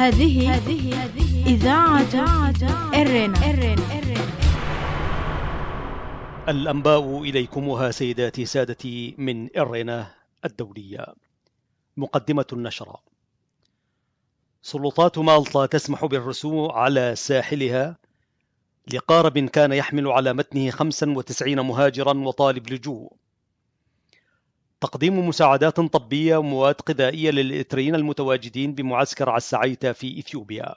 هذه إذاعة إرنا. الأنباء إليكمها سيداتي سادتي من إرنا الدولية. مقدمة النشرة: سلطات مالطا تسمح بالرسوم على ساحلها لقارب كان يحمل على متنه 95 مهاجرا وطالب لجوء. تقديم مساعدات طبية ومواد غذائية للإريتريين المتواجدين بمعسكر عسعيتا في إثيوبيا.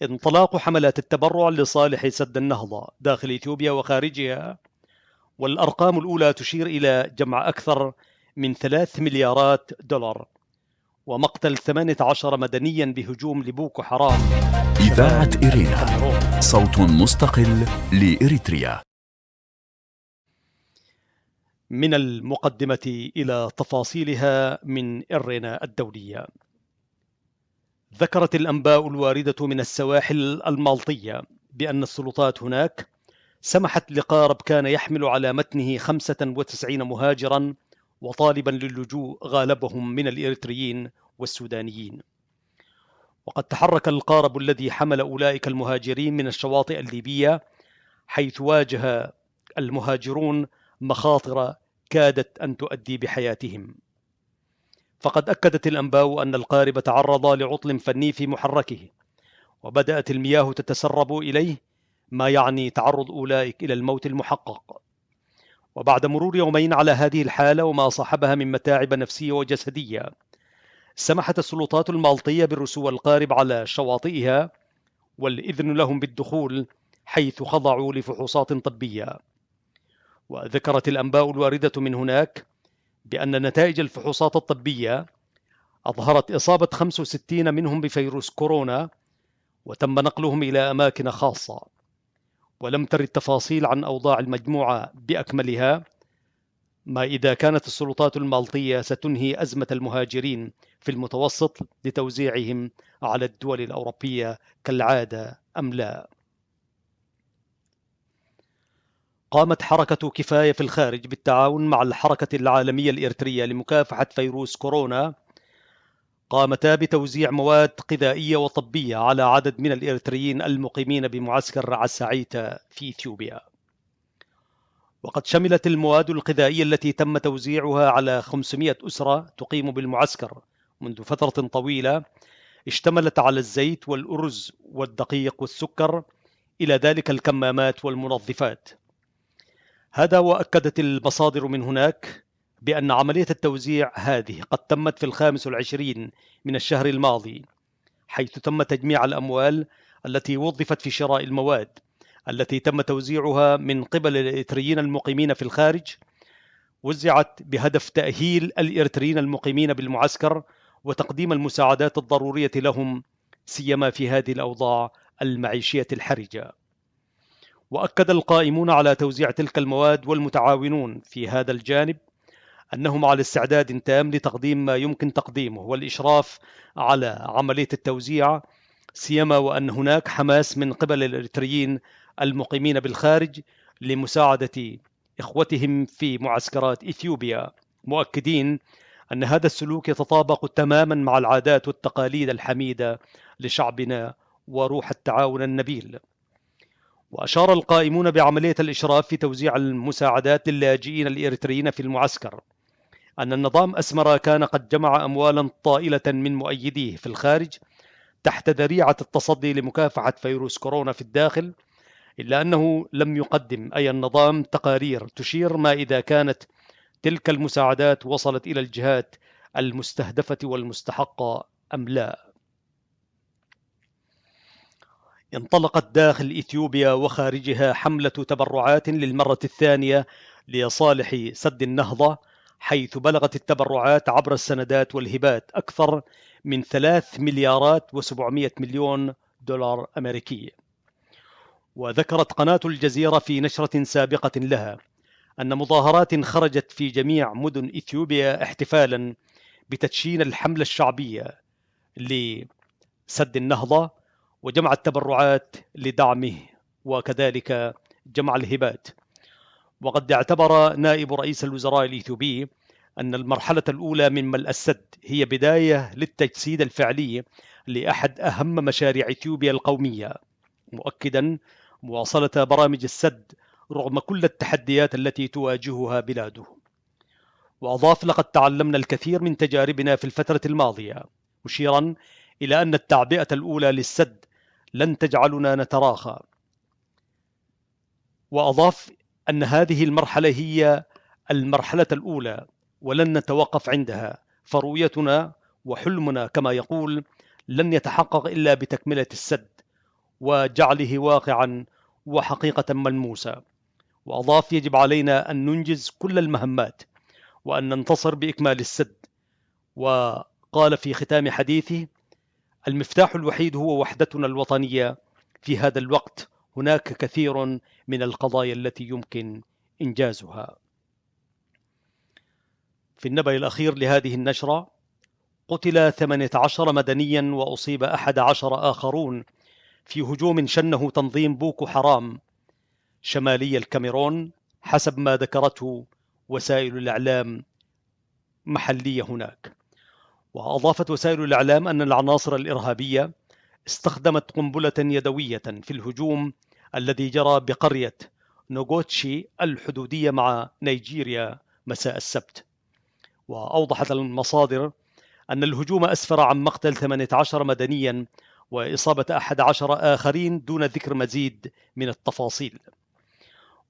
انطلاق حملات التبرع لصالح سد النهضة داخل إثيوبيا وخارجها، والأرقام الأولى تشير إلى جمع أكثر من 3 مليارات دولار ومقتل 18 مدنيا بهجوم لبوكو حرام. إذاعة إرنا، صوت مستقل لإريتريا. من المقدمة إلى تفاصيلها من إرنا الدولية. ذكرت الأنباء الواردة من السواحل المالطية بأن السلطات هناك سمحت لقارب كان يحمل على متنه 95 مهاجرا وطالبا للجوء غالبهم من الإريتريين والسودانيين. وقد تحرك القارب الذي حمل أولئك المهاجرين من الشواطئ الليبية، حيث واجه المهاجرون مخاطر كادت أن تؤدي بحياتهم. فقد أكدت الأنباء أن القارب تعرض لعطل فني في محركه، وبدأت المياه تتسرب إليه، ما يعني تعرض أولئك إلى الموت المحقق. وبعد مرور يومين على هذه الحالة وما صاحبها من متاعب نفسية وجسدية، سمحت السلطات المالطية بالرسو القارب على شواطئها والإذن لهم بالدخول، حيث خضعوا لفحوصات طبية. وذكرت الأنباء الواردة من هناك بأن نتائج الفحوصات الطبية أظهرت إصابة 65 منهم بفيروس كورونا، وتم نقلهم إلى أماكن خاصة. ولم ترد تفاصيل عن أوضاع المجموعة بأكملها، ما إذا كانت السلطات المالطية ستنهي أزمة المهاجرين في المتوسط لتوزيعهم على الدول الأوروبية كالعادة أم لا. قامت حركة كفاية في الخارج بالتعاون مع الحركة العالمية الإريترية لمكافحة فيروس كورونا، قامتا بتوزيع مواد غذائية وطبية على عدد من الإريتريين المقيمين بمعسكر عسعيتا في إثيوبيا. وقد شملت المواد الغذائية التي تم توزيعها على 500 أسرة تقيم بالمعسكر منذ فترة طويلة، اشتملت على الزيت والأرز والدقيق والسكر، إلى ذلك الكمامات والمنظفات. هذا وأكدت المصادر من هناك بأن عملية التوزيع هذه قد تمت في 25 من الشهر الماضي، حيث تم تجميع الأموال التي وظفت في شراء المواد التي تم توزيعها من قبل الإريتريين المقيمين في الخارج، وزعت بهدف تأهيل الإريتريين المقيمين بالمعسكر وتقديم المساعدات الضرورية لهم، سيما في هذه الأوضاع المعيشية الحرجة. وأكد القائمون على توزيع تلك المواد والمتعاونون في هذا الجانب أنهم على استعداد تام لتقديم ما يمكن تقديمه والإشراف على عملية التوزيع، سيما وأن هناك حماس من قبل الإريتريين المقيمين بالخارج لمساعدة إخوتهم في معسكرات إثيوبيا، مؤكدين أن هذا السلوك يتطابق تماما مع العادات والتقاليد الحميدة لشعبنا وروح التعاون النبيل. وأشار القائمون بعملية الإشراف في توزيع المساعدات للاجئين الإريتريين في المعسكر أن النظام أسمر كان قد جمع أموالا طائلة من مؤيديه في الخارج تحت ذريعة التصدي لمكافحة فيروس كورونا في الداخل، إلا أنه لم يقدم أي النظام تقارير تشير ما إذا كانت تلك المساعدات وصلت إلى الجهات المستهدفة والمستحقة أم لا. انطلقت داخل إثيوبيا وخارجها حملة تبرعات للمرة الثانية لصالح سد النهضة، حيث بلغت التبرعات عبر السندات والهبات أكثر من 3 مليارات و700 مليون دولار أمريكي. وذكرت قناة الجزيرة في نشرة سابقة لها أن مظاهرات خرجت في جميع مدن إثيوبيا احتفالا بتدشين الحملة الشعبية لسد النهضة وجمع التبرعات لدعمه وكذلك جمع الهبات. وقد اعتبر نائب رئيس الوزراء الإثيوبي أن المرحلة الأولى من ملء السد هي بداية للتجسيد الفعلي لأحد أهم مشاريع إثيوبيا القومية، مؤكدا مواصلة برامج السد رغم كل التحديات التي تواجهها بلاده. وأضاف: لقد تعلمنا الكثير من تجاربنا في الفترة الماضية، مشيرا إلى أن التعبئة الأولى للسد لن تجعلنا نتراخى. وأضاف أن هذه المرحلة هي المرحلة الأولى ولن نتوقف عندها، فرؤيتنا وحلمنا كما يقول لن يتحقق إلا بتكملة السد وجعله واقعا وحقيقة ملموسة. وأضاف: يجب علينا أن ننجز كل المهمات وأن ننتصر بإكمال السد. وقال في ختام حديثه: المفتاح الوحيد هو وحدتنا الوطنية. في هذا الوقت هناك كثير من القضايا التي يمكن إنجازها. في النبأ الأخير لهذه النشرة: قتل 18 مدنيا وأصيب 11 آخرون في هجوم شنه تنظيم بوكو حرام شمالي الكاميرون، حسب ما ذكرته وسائل الإعلام محلية هناك. وأضافت وسائل الإعلام أن العناصر الإرهابية استخدمت قنبلة يدوية في الهجوم الذي جرى بقرية نوغوتشي الحدودية مع نيجيريا مساء السبت. وأوضحت المصادر أن الهجوم أسفر عن مقتل 18 مدنيا وإصابة 11 آخرين دون ذكر مزيد من التفاصيل.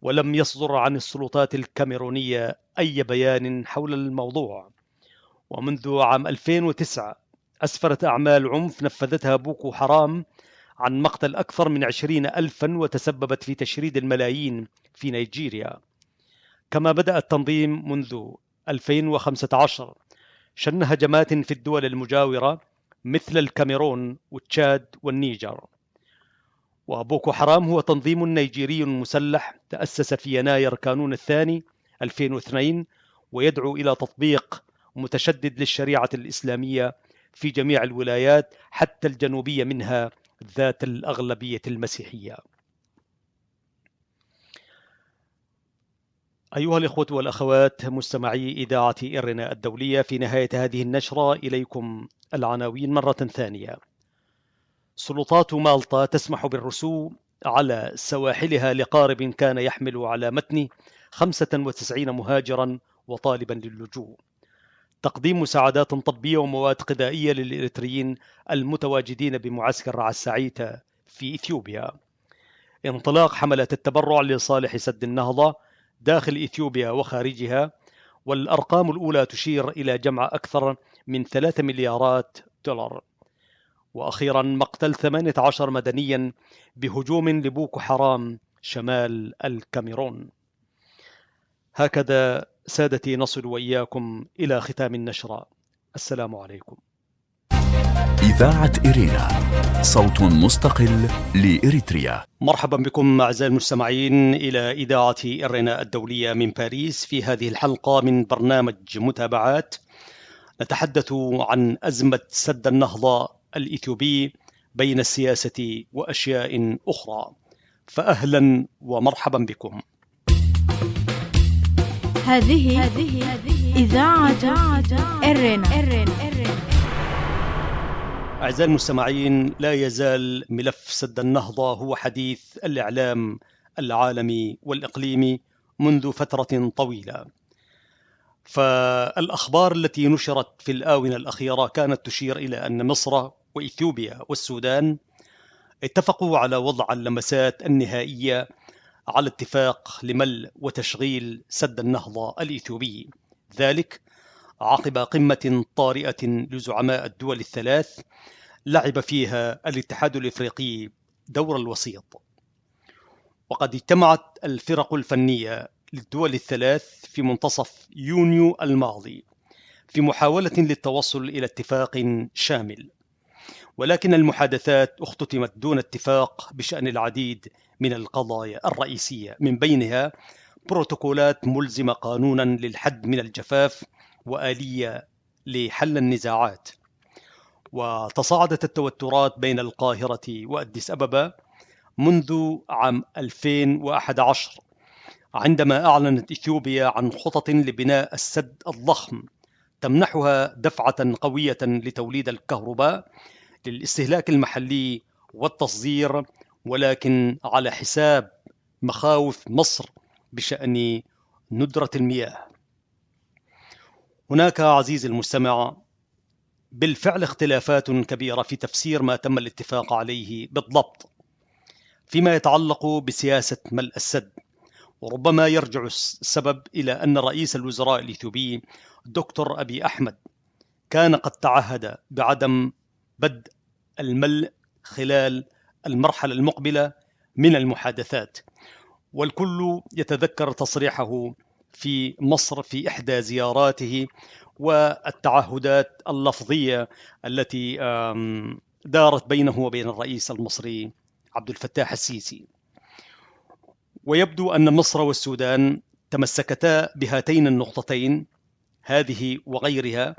ولم يصدر عن السلطات الكاميرونية أي بيان حول الموضوع. ومنذ عام 2009 أسفرت أعمال عنف نفذتها بوكو حرام عن مقتل أكثر من 20,000 وتسببت في تشريد الملايين في نيجيريا. كما بدأ التنظيم منذ 2015 شن هجمات في الدول المجاورة مثل الكاميرون وتشاد والنيجر. وبوكو حرام هو تنظيم نيجيري مسلح تأسس في يناير كانون الثاني 2002، ويدعو إلى تطبيق متشدد للشريعة الإسلامية في جميع الولايات حتى الجنوبية منها ذات الأغلبية المسيحية. أيها الإخوة والأخوات مستمعي إذاعة إرنا الدولية، في نهاية هذه النشرة إليكم العناوين مرة ثانية. سلطات مالطا تسمح بالرسو على سواحلها لقارب كان يحمل على متن 95 مهاجرا وطالبا للجوء. تقديم مساعدات طبية ومواد غذائية للإريتريين المتواجدين بمعسكر رعسعيتا في إثيوبيا. انطلاق حملة التبرع لصالح سد النهضة داخل إثيوبيا وخارجها، والأرقام الأولى تشير إلى جمع أكثر من 3 مليارات دولار. وأخيرا مقتل 18 مدنيا بهجوم لبوكو حرام شمال الكاميرون. هكذا سادتي نصل وإياكم إلى ختام النشرة. السلام عليكم. إذاعة إرينا، صوت مستقل لإريتريا. مرحبا بكم أعزائي المستمعين إلى إذاعة إرينا الدولية من باريس. في هذه الحلقة من برنامج متابعات نتحدث عن أزمة سد النهضة الإثيوبي بين السياسة وأشياء أخرى. فأهلا ومرحبا بكم. هذه إذاعة إرنا. أعزائي المستمعين، لا يزال ملف سد النهضة هو حديث الإعلام العالمي والإقليمي منذ فترة طويلة. فالأخبار التي نشرت في الآونة الأخيرة كانت تشير إلى أن مصر وإثيوبيا والسودان اتفقوا على وضع اللمسات النهائية على اتفاق لملء وتشغيل سد النهضة الإثيوبي، ذلك عقب قمة طارئة لزعماء الدول الثلاث لعب فيها الاتحاد الإفريقي دور الوسيط. وقد اجتمعت الفرق الفنية للدول الثلاث في منتصف يونيو الماضي في محاولة للتوصل إلى اتفاق شامل، ولكن المحادثات اختتمت دون اتفاق بشأن العديد من القضايا الرئيسية، من بينها بروتوكولات ملزمة قانونا للحد من الجفاف وآلية لحل النزاعات. وتصاعدت التوترات بين القاهرة وأديس أبابا منذ عام 2011 عندما أعلنت إثيوبيا عن خطط لبناء السد الضخم تمنحها دفعة قوية لتوليد الكهرباء للاستهلاك المحلي والتصدير، ولكن على حساب مخاوف مصر بشأن ندرة المياه. هناك عزيزي المستمع بالفعل اختلافات كبيرة في تفسير ما تم الاتفاق عليه بالضبط فيما يتعلق بسياسة ملء السد، وربما يرجع السبب إلى أن رئيس الوزراء الإثيوبي دكتور أبي أحمد كان قد تعهد بعدم بدء الملء خلال المرحلة المقبلة من المحادثات، والكل يتذكر تصريحه في مصر في إحدى زياراته والتعهدات اللفظية التي دارت بينه وبين الرئيس المصري عبد الفتاح السيسي. ويبدو أن مصر والسودان تمسكتا بهاتين النقطتين هذه وغيرها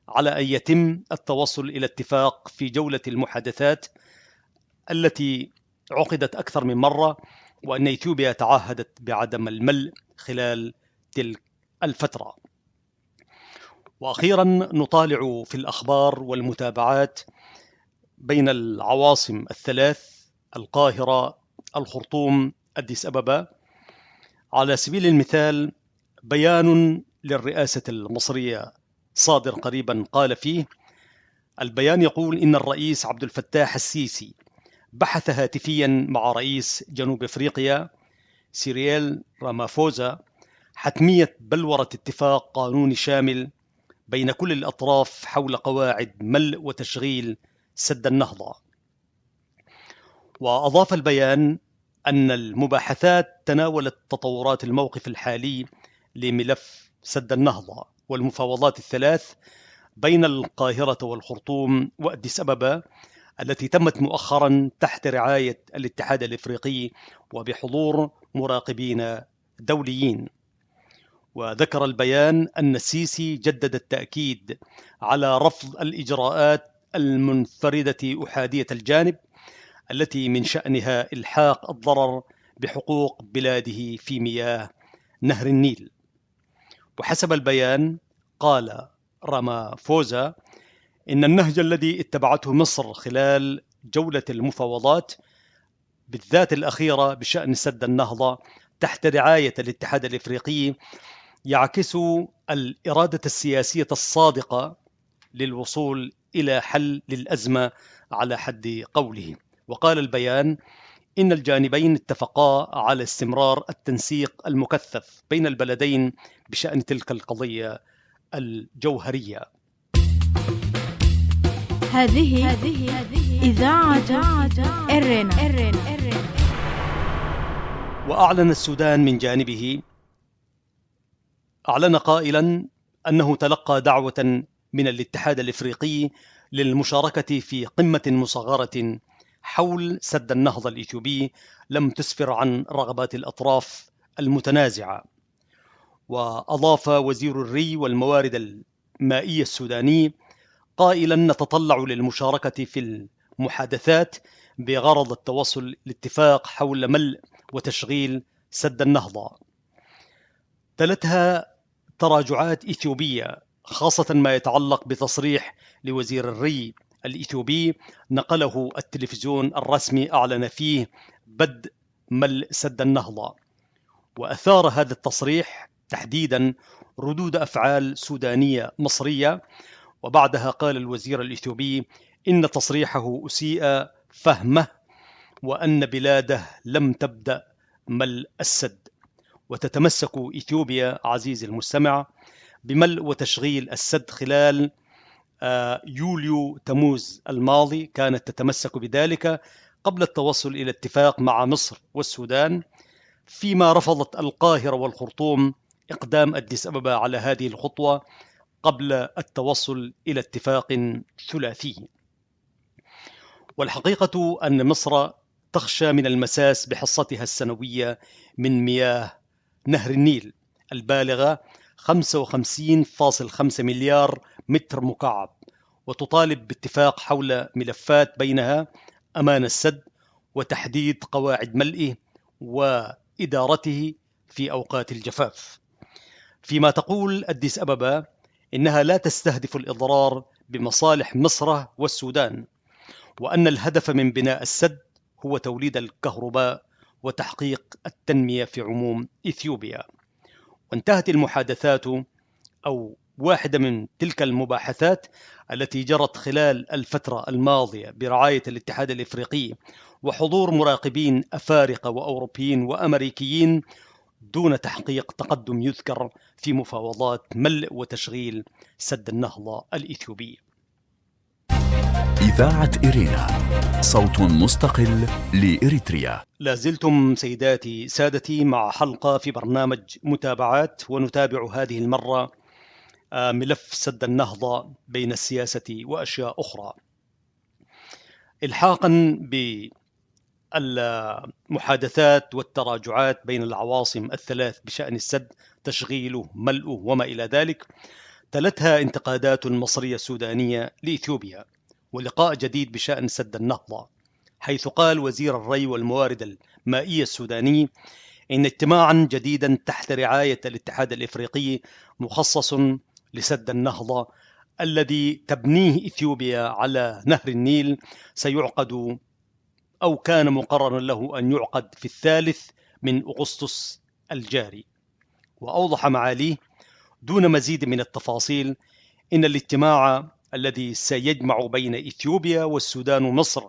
على أن يتم التوصل إلى اتفاق في جولة المحادثات التي عقدت أكثر من مرة، وأن إثيوبيا تعهدت بعدم الملء خلال تلك الفترة. وأخيرا نطالع في الأخبار والمتابعات بين العواصم الثلاث القاهرة، الخرطوم، أديس أبابا. على سبيل المثال بيان للرئاسة المصرية صادر قريبا قال فيه البيان يقول إن الرئيس عبد الفتاح السيسي بحث هاتفيا مع رئيس جنوب أفريقيا سيريل رامافوزا حتمية بلورة اتفاق قانوني شامل بين كل الأطراف حول قواعد ملء وتشغيل سد النهضة. وأضاف البيان أن المباحثات تناولت تطورات الموقف الحالي لملف سد النهضة والمفاوضات الثلاث بين القاهرة والخرطوم وأديس أبابا التي تمت مؤخرا تحت رعاية الاتحاد الإفريقي وبحضور مراقبين دوليين. وذكر البيان أن السيسي جدد التأكيد على رفض الإجراءات المنفردة أحادية الجانب التي من شأنها إلحاق الضرر بحقوق بلاده في مياه نهر النيل. وحسب البيان قال رامافوزا إن النهج الذي اتبعته مصر خلال جولة المفاوضات بالذات الأخيرة بشأن سد النهضة تحت رعاية الاتحاد الإفريقي يعكس الإرادة السياسية الصادقة للوصول إلى حل للأزمة على حد قوله. وقال البيان إن الجانبين اتفقا على استمرار التنسيق المكثف بين البلدين بشأن تلك القضية الجوهرية. هذه إذاعة إرنا. وأعلن السودان من جانبه أعلن قائلا أنه تلقى دعوة من الاتحاد الإفريقي للمشاركة في قمة مصغرة حول سد النهضة الإثيوبي لم تسفر عن رغبات الأطراف المتنازعة. وأضاف وزير الري والموارد المائية السوداني قائلا نتطلع للمشاركة في المحادثات بغرض التوصل لاتفاق حول ملء وتشغيل سد النهضة. تلتها تراجعات إثيوبية خاصة ما يتعلق بتصريح لوزير الري الإثيوبي نقله التلفزيون الرسمي أعلن فيه بدء ملء سد النهضة. وأثار هذا التصريح تحديدا ردود أفعال سودانية مصرية، وبعدها قال الوزير الإثيوبي إن تصريحه أسيء فهمه وأن بلاده لم تبدأ ملء السد. وتتمسك إثيوبيا عزيزي المستمع بملء وتشغيل السد خلال يوليو تموز الماضي، كانت تتمسك بذلك قبل التوصل إلى اتفاق مع مصر والسودان، فيما رفضت القاهرة والخرطوم إقدام أديس أبابا على هذه الخطوة قبل التوصل إلى اتفاق ثلاثي. والحقيقة أن مصر تخشى من المساس بحصتها السنوية من مياه نهر النيل البالغة 55.5 مليار متر مكعب، وتطالب باتفاق حول ملفات بينها أمان السد وتحديد قواعد ملئه وإدارته في أوقات الجفاف. فيما تقول أديس أبابا إنها لا تستهدف الإضرار بمصالح مصر والسودان، وأن الهدف من بناء السد هو توليد الكهرباء وتحقيق التنمية في عموم إثيوبيا. وانتهت المحادثات أو واحدة من تلك المباحثات التي جرت خلال الفترة الماضية برعاية الاتحاد الإفريقي وحضور مراقبين أفارقة وأوروبيين وأمريكيين دون تحقيق تقدم يذكر في مفاوضات ملء وتشغيل سد النهضة الإثيوبي. إذاعة إرينا، صوت مستقل لإريتريا. لازلتم سيداتي سادتي مع حلقة في برنامج متابعات، ونتابع هذه المرة ملف سد النهضة بين السياسة وأشياء أخرى. إلحاقا بالمحادثات والتراجعات بين العواصم الثلاث بشأن السد، تشغيله، ملئه وما إلى ذلك، تلتها انتقادات مصرية سودانية لإثيوبيا ولقاء جديد بشأن سد النهضة، حيث قال وزير الري والموارد المائية السوداني إن اجتماعا جديدا تحت رعاية الاتحاد الإفريقي مخصص لسد النهضة الذي تبنيه إثيوبيا على نهر النيل سيعقد أو كان مقررا له أن يعقد في 3 أغسطس الجاري. وأوضح معاليه دون مزيد من التفاصيل إن الاجتماع الذي سيجمع بين إثيوبيا والسودان ومصر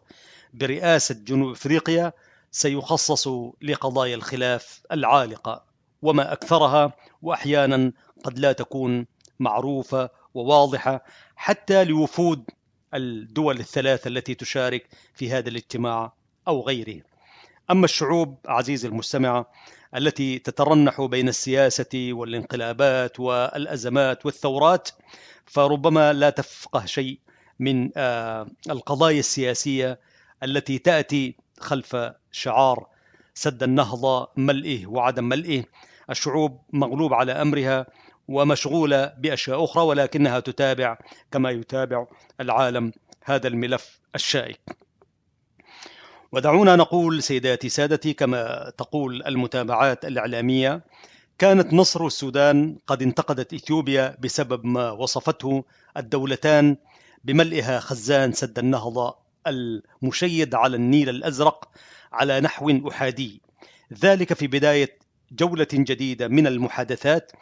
برئاسة جنوب أفريقيا سيخصص لقضايا الخلاف العالقة وما أكثرها، وأحيانا قد لا تكون معروفة وواضحة حتى لوفود الدول الثلاث التي تشارك في هذا الاجتماع أو غيره. أما الشعوب عزيزي المستمع التي تترنح بين السياسة والانقلابات والأزمات والثورات فربما لا تفقه شيء من القضايا السياسية التي تأتي خلف شعار سد النهضة، ملئه وعدم ملئه. الشعوب مغلوب على أمرها ومشغولة بأشياء أخرى، ولكنها تتابع كما يتابع العالم هذا الملف الشائك. ودعونا نقول سيداتي سادتي كما تقول المتابعات الإعلامية، كانت مصر والسودان قد انتقدت إثيوبيا بسبب ما وصفته الدولتان بملئها خزان سد النهضة المشيد على النيل الأزرق على نحو أحادي، ذلك في بداية جولة جديدة من المحادثات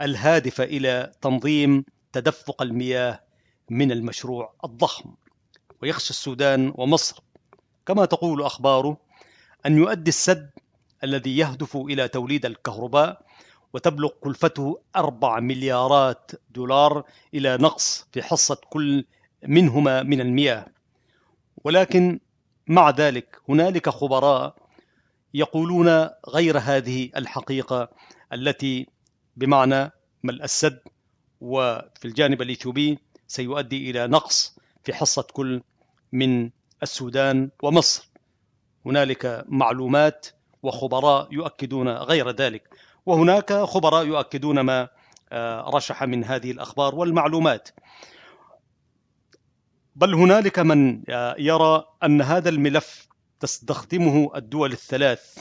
الهادفة إلى تنظيم تدفق المياه من المشروع الضخم. ويخشى السودان ومصر كما تقول أخباره أن يؤدي السد الذي يهدف إلى توليد الكهرباء وتبلغ كلفته 4 مليارات دولار إلى نقص في حصة كل منهما من المياه. ولكن مع ذلك هنالك خبراء يقولون غير هذه الحقيقة التي بمعنى ملء السد وفي الجانب الإثيوبي سيؤدي إلى نقص في حصة كل من السودان ومصر. هنالك معلومات وخبراء يؤكدون غير ذلك، وهناك خبراء يؤكدون ما رشح من هذه الأخبار والمعلومات. بل هنالك من يرى أن هذا الملف تستخدمه الدول الثلاث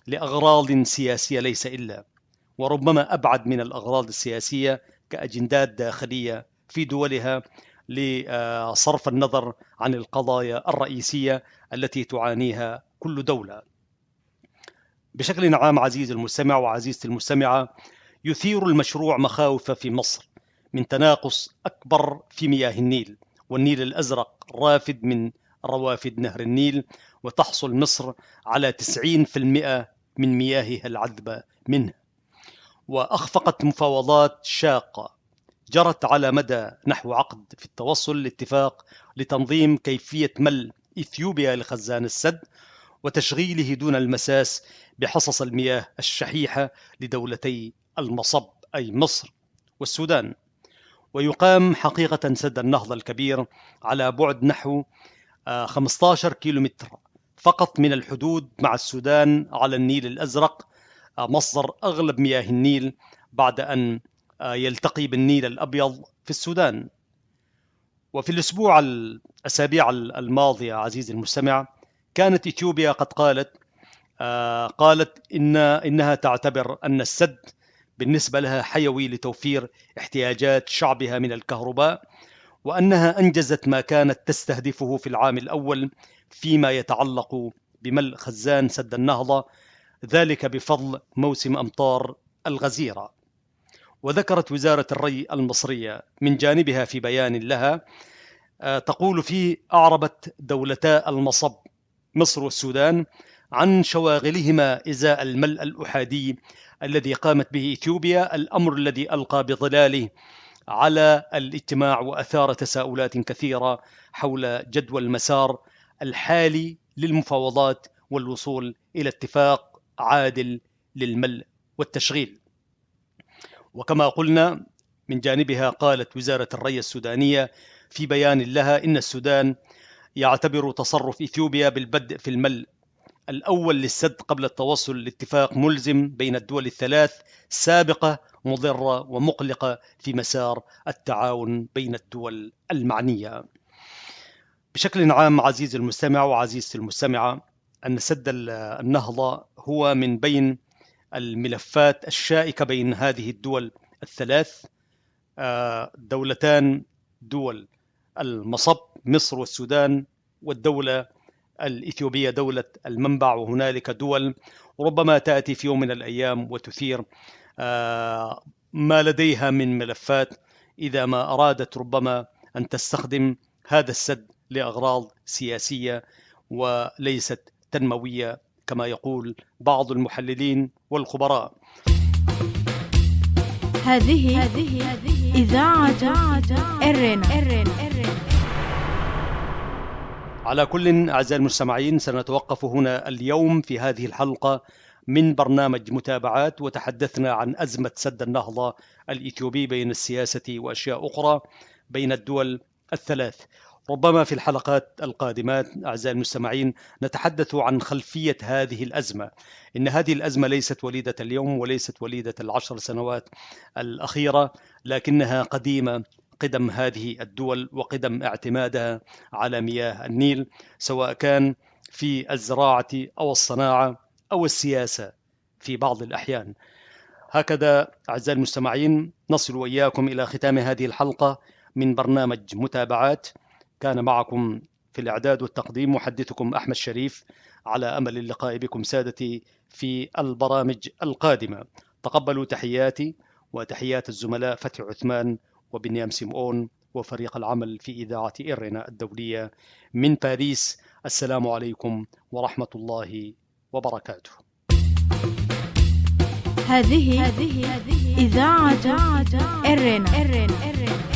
لأغراض سياسية ليس إلا، وربما أبعد من الأغراض السياسية، كأجندات داخلية في دولها لصرف النظر عن القضايا الرئيسية التي تعانيها كل دولة. بشكل عام عزيزي المستمع وعزيزتي المستمعة، يثير المشروع مخاوف في مصر من تناقص أكبر في مياه النيل، والنيل الأزرق رافد من روافد نهر النيل، وتحصل مصر على 90% من مياهها العذبة منه. وأخفقت مفاوضات شاقة جرت على مدى نحو عقد في التوصل لاتفاق لتنظيم كيفية ملء إثيوبيا لخزان السد وتشغيله دون المساس بحصص المياه الشحيحة لدولتي المصب أي مصر والسودان. ويقام حقيقة سد النهضة الكبير على بعد نحو 15 كيلومتر فقط من الحدود مع السودان على النيل الأزرق، مصدر أغلب مياه النيل بعد أن يلتقي بالنيل الأبيض في السودان. وفي الأسابيع الماضية عزيزي المستمع كانت إثيوبيا قد قالت إنها تعتبر أن السد بالنسبة لها حيوي لتوفير احتياجات شعبها من الكهرباء، وأنها أنجزت ما كانت تستهدفه في العام الأول فيما يتعلق بملء خزان سد النهضة، ذلك بفضل موسم أمطار الغزيرة. وذكرت وزارة الري المصرية من جانبها في بيان لها تقول فيه: أعربت دولتا المصب مصر والسودان عن شواغلهما إزاء الملء الأحادي الذي قامت به إثيوبيا، الأمر الذي ألقى بظلاله على الاجتماع وأثار تساؤلات كثيرة حول جدوى المسار الحالي للمفاوضات والوصول إلى اتفاق عادل للملء والتشغيل. وكما قلنا من جانبها قالت وزارة الري السودانية في بيان لها إن السودان يعتبر تصرف إثيوبيا بالبدء في الملء الأول للسد قبل التوصل لاتفاق ملزم بين الدول الثلاث سابقة مضرة ومقلقة في مسار التعاون بين الدول المعنية. بشكل عام عزيزي المستمع وعزيزتي المستمعة، أن سد النهضة هو من بين الملفات الشائكة بين هذه الدول الثلاث، دولتان دول المصب مصر والسودان، والدولة الإثيوبية دولة المنبع، وهنالك دول ربما تأتي في يوم من الأيام وتثير ما لديها من ملفات إذا ما أرادت ربما أن تستخدم هذا السد لأغراض سياسية وليست تنموية كما يقول بعض المحللين والخبراء. هذه إذاعة إرنا. على كل أعزائي المستمعين، سنتوقف هنا اليوم في هذه الحلقة من برنامج متابعات، وتحدثنا عن أزمة سد النهضة الإثيوبي بين السياسة وأشياء أخرى بين الدول الثلاث. ربما في الحلقات القادمات أعزائي المستمعين نتحدث عن خلفية هذه الأزمة. إن هذه الأزمة ليست وليدة اليوم وليست وليدة 10 سنوات الأخيرة، لكنها قديمة، قدم هذه الدول وقدم اعتمادها على مياه النيل، سواء كان في الزراعة أو الصناعة أو السياسة في بعض الأحيان. هكذا أعزائي المستمعين نصل وإياكم إلى ختام هذه الحلقة من برنامج متابعات. كان معكم في الإعداد والتقديم محدثكم أحمد شريف، على أمل اللقاء بكم سادتي في البرامج القادمة. تقبلوا تحياتي وتحيات الزملاء فتحي عثمان وبنيام سيمؤون وفريق العمل في إذاعة إرنا الدولية من باريس. السلام عليكم ورحمة الله وبركاته. هذه إذاعة إرنا.